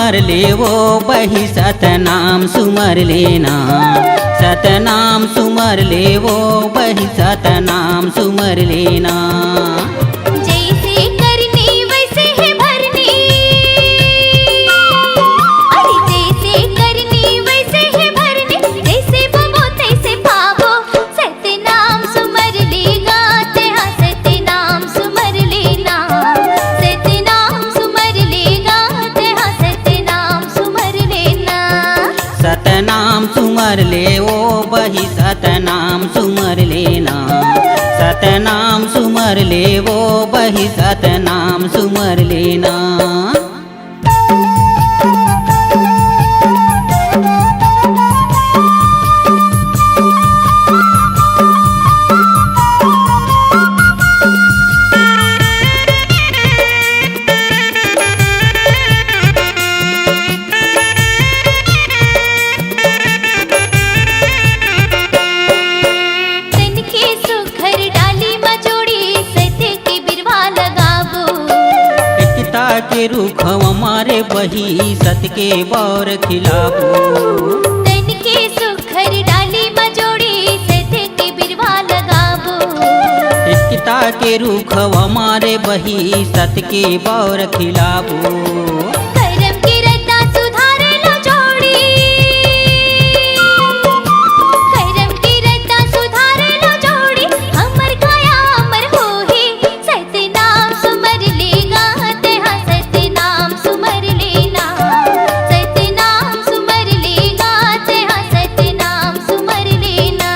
सुमर लेवो बही सतनाम सुमर लेना। सतनाम सुमर लेवो बही सतनाम सुमर लेना। जैसे करनी वैसे है भरनी, अरे जैसे करनी वैसे है भरनी, जैसे बोबो तैसे पावो। सतनाम सुमर लेगा तेहा सतनाम सुमर लेना। सतनाम सुमर लेगा तेहा सतनाम सुमर लेना। सतनाम सुमर लेवो बही सतनाम सुमर लेना। सतनाम सुमर लेवो बही सतनाम सुमर लेना। के रुख हमारे बही सत के बौर खिलाबो। तन के सुखर डाली मजोड़ी सत के बिरवा लगाबो। एकता के रुख हमारे बही सत के बौर खिलाबो। करम की रत्ता सुधारे लो जोड़ी, करम की रत्ता सुधारे लो जोड़ी। हमर काया अमर होही सतनाम सुमर लेगा तेहा सतनाम सुमर लेना। सतनाम सुमर लेगा तेहा सतनाम सुमर लेना।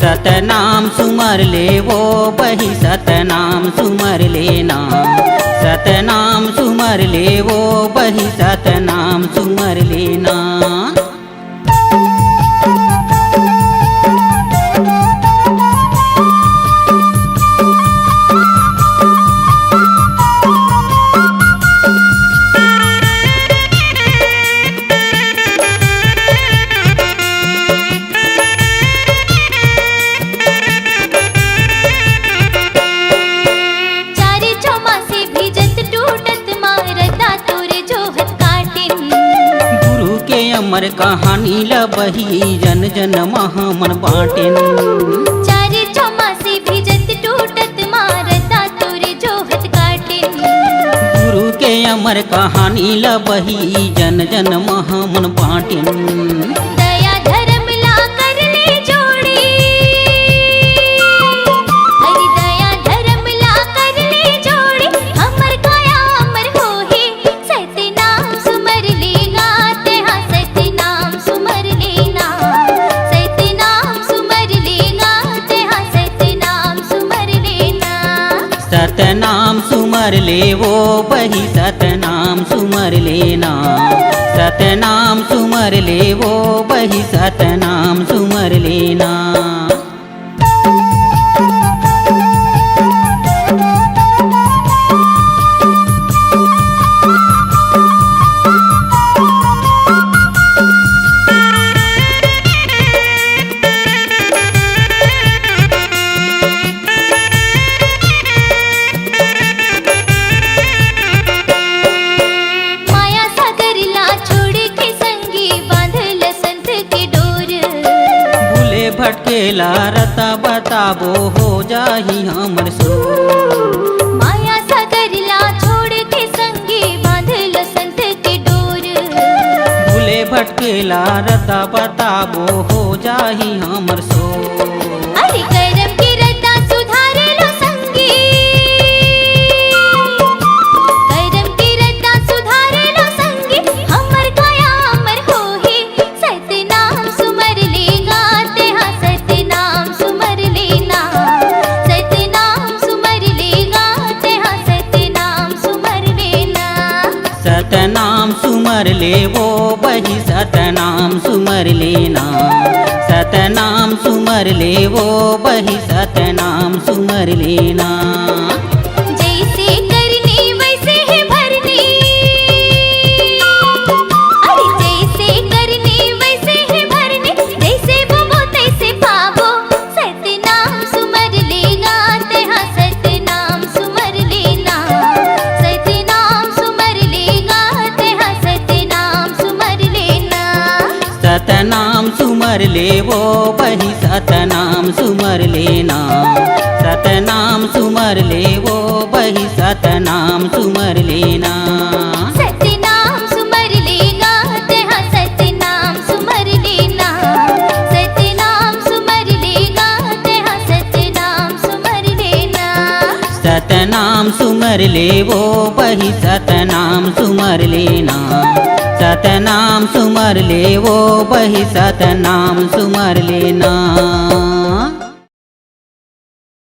सतनाम सुमर लेवो बही सतनाम सुमर लेना। सतनाम सुमर लेवो बही सतनाम सुमर लेना। अमर कहानी ल बही जन जन महामन बाटेन। चारे चौमासे भिजत टूटत मारता तोरे जोहत काटेन। गुरु के अमर कहानी ल बही जन जन महामन बाटेन। दया धर्म ला कर ले जोड़ी, हरि दया धर्म ला कर ले जोड़ी। हमर काया अमर होही सतनाम सुमर लेगा तेहा सतनाम सुमर लेना। सतनाम सुमर लेगा तेहा सतनाम सुमर लेना। सतनाम सुमर लेवो बही सतनाम सुमर लेना। सतनाम सुमर लेवो बही सतनाम सुमर लेना। भटकेला रता बताबो हो जाही हमर सो। माया सागरला छोड़ के संगे बांधल संत के डोर। भूले भटकेला रता बताबो हो जाही हमर सो। अरे करम की रत्ता सुधारे लो संगी, करम की रत्ता सुधारे लो संगी। हमर काया अमर होही सतनाम सुमर लेगा तेहा सतनाम सुमर लेना। सतनाम सुमर लेगा तेहा सतनाम सुमर लेना। सतनाम सुमर लेवो बही सतनाम सुमर लेना। सतनाम सुमर लेवो बही सतनाम सुमर लेना। जैसे करनी वैसे है भरनी, अरे जैसे करनी वैसे है भरनी। जैसे बोबो तैसे पावो सतनाम सुमर लेगा तेहा सतनाम सुमर लेना। सतनाम सुमर लेगा तेहा सतनाम सुमर ले वो बही सतनाम सुमर लेना। सतनाम सुमर लेगा तेहा सतनाम सुमर लेना। सतनाम सुमर लेगा तेहा सतनाम सुमर लेना। सतनाम सुमर ले वो बही सतनाम सुमर लेना। सतनाम सुमर ले वो बही सतनाम सुमर लेना।